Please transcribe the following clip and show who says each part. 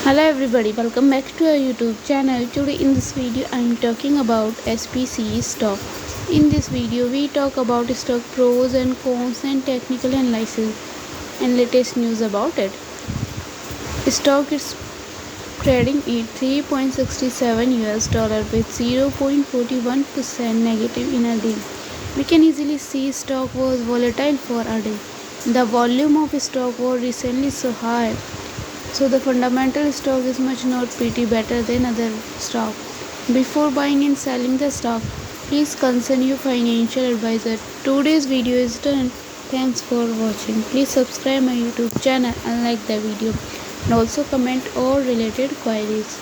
Speaker 1: Hello everybody, welcome back to our YouTube channel. Today in this video I am talking about SPCE stock. In this video we talk about stock pros and cons and technical analysis and latest news about it. Stock is trading at 3.67 US dollar with 0.41% negative in a day. We can easily see stock was volatile for a day. The volume of stock was recently so high, so the fundamental stock is much not pretty better than other stock. Before buying and selling the stock, please consult your financial advisor. Today's video is done. Thanks for watching. Please subscribe my YouTube channel and like the video, and also comment all related queries.